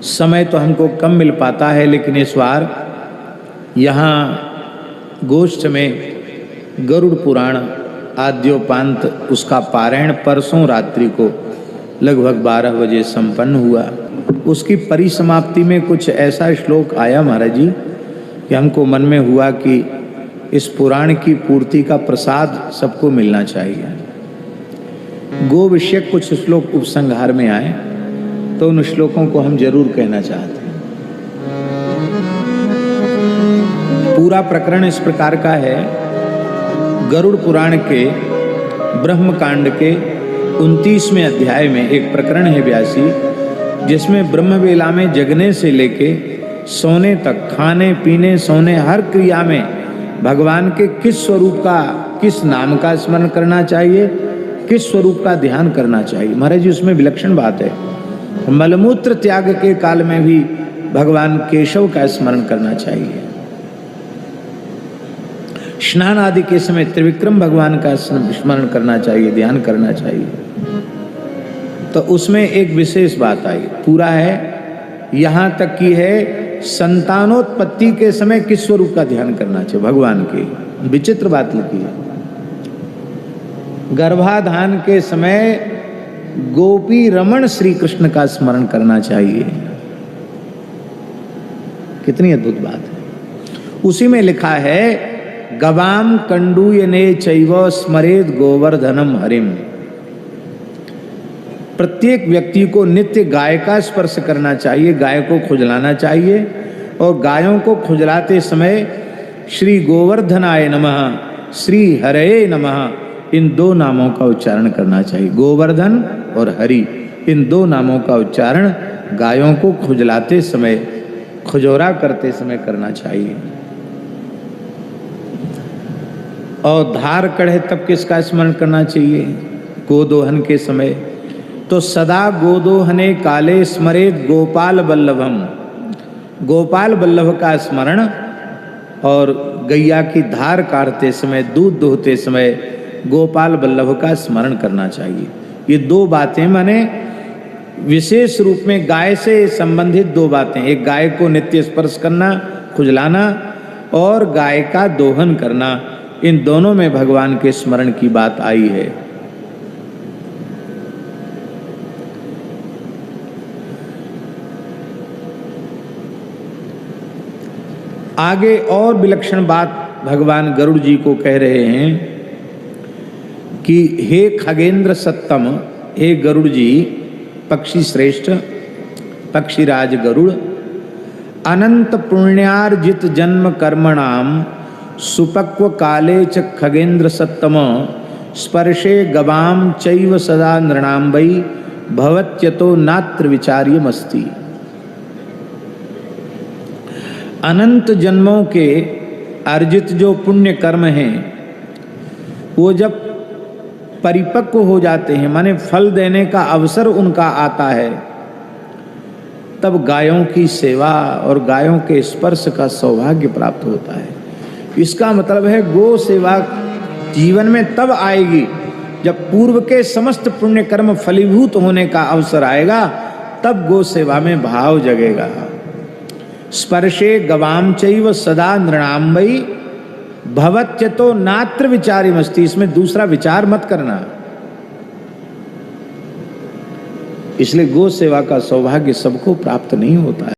समय तो हमको कम मिल पाता है, लेकिन इस बार यहाँ गोष्ठ में गरुड़ पुराण आद्योपांत उसका पारायण परसों रात्रि को लगभग 12 बजे संपन्न हुआ। उसकी परिसमाप्ति में कुछ ऐसा श्लोक आया महाराज जी कि हमको मन में हुआ कि इस पुराण की पूर्ति का प्रसाद सबको मिलना चाहिए। गो विषय कुछ श्लोक उपसंहार में आए तो उन श्लोकों को हम जरूर कहना चाहते हैं। पूरा प्रकरण इस प्रकार का है। गरुड़ पुराण के ब्रह्मकांड के 29वें अध्याय में एक प्रकरण है 82, जिसमें ब्रह्मवेला में जगने से लेके सोने तक, खाने पीने सोने हर क्रिया में भगवान के किस स्वरूप का, किस नाम का स्मरण करना चाहिए, किस स्वरूप का ध्यान करना चाहिए। महाराज जी उसमें विलक्षण बात है। मलमूत्र त्याग के काल में भी भगवान केशव का स्मरण करना चाहिए। स्नान आदि के समय त्रिविक्रम भगवान का स्मरण करना चाहिए, ध्यान करना चाहिए। तो उसमें एक विशेष बात आई, पूरा है यहां तक की है संतानोत्पत्ति के समय किस स्वरूप का ध्यान करना चाहिए भगवान के। विचित्र बात लिखी है। गर्भाधान के समय गोपी रमण श्री कृष्ण का स्मरण करना चाहिए। कितनी अद्भुत बात है। उसी में लिखा है गवाम कंडूयने चैव स्मरेद गोवर्धनम हरिम। प्रत्येक व्यक्ति को नित्य गाय का स्पर्श करना चाहिए, गाय को खुजलाना चाहिए, और गायों को खुजलाते समय श्री गोवर्धनाय नमः, श्री हरये नमः, इन दो नामों का उच्चारण करना चाहिए। गोवर्धन और हरि, इन दो नामों का उच्चारण गायों को खुजलाते समय, खुजोरा करते समय करना चाहिए। और धार कढ़े तब किसका स्मरण करना चाहिए? गोदोहन के समय। तो सदा गोदोहने काले स्मरेत गोपाल वल्लभम। गोपाल वल्लभ का स्मरण और गैया की धार काटते समय, दूध दोहते समय गोपाल वल्लभ का स्मरण करना चाहिए। ये दो बातें माने विशेष रूप में गाय से संबंधित दो बातें। एक गाय को नित्य स्पर्श करना, खुजलाना, और गाय का दोहन करना। इन दोनों में भगवान के स्मरण की बात आई है। आगे और विलक्षण बात भगवान गरुड़ जी को कह रहे हैं कि हे खगेंद्र सत्तम, हे गरुड़ जी, पक्षी श्रेष्ठ, पक्षीराज गरुड़, अनंत पुण्यार्जित जन्म कर्मणाम सुपक्व काले च खगेंद्र सत्तम स्पर्शे गवाम चैव सदा नृणाम वै भवत्यतो नात्र विचार्यमस्ति। अनंत जन्मों के अर्जित जो पुण्य कर्म हैं, वो जब परिपक्व हो जाते हैं, माने फल देने का अवसर उनका आता है, तब गायों की सेवा और गायों के स्पर्श का सौभाग्य प्राप्त होता है। इसका मतलब है गो सेवा जीवन में तब आएगी जब पूर्व के समस्त पुण्य कर्म फलीभूत होने का अवसर आएगा, तब गो सेवा में भाव जगेगा। स्पर्शे गवाम चैव सदा नृणाम वै भवत्यतो नात्र विचार्यमस्ति। इसमें दूसरा विचार मत करना। इसलिए गो सेवा का सौभाग्य सबको प्राप्त नहीं होता है।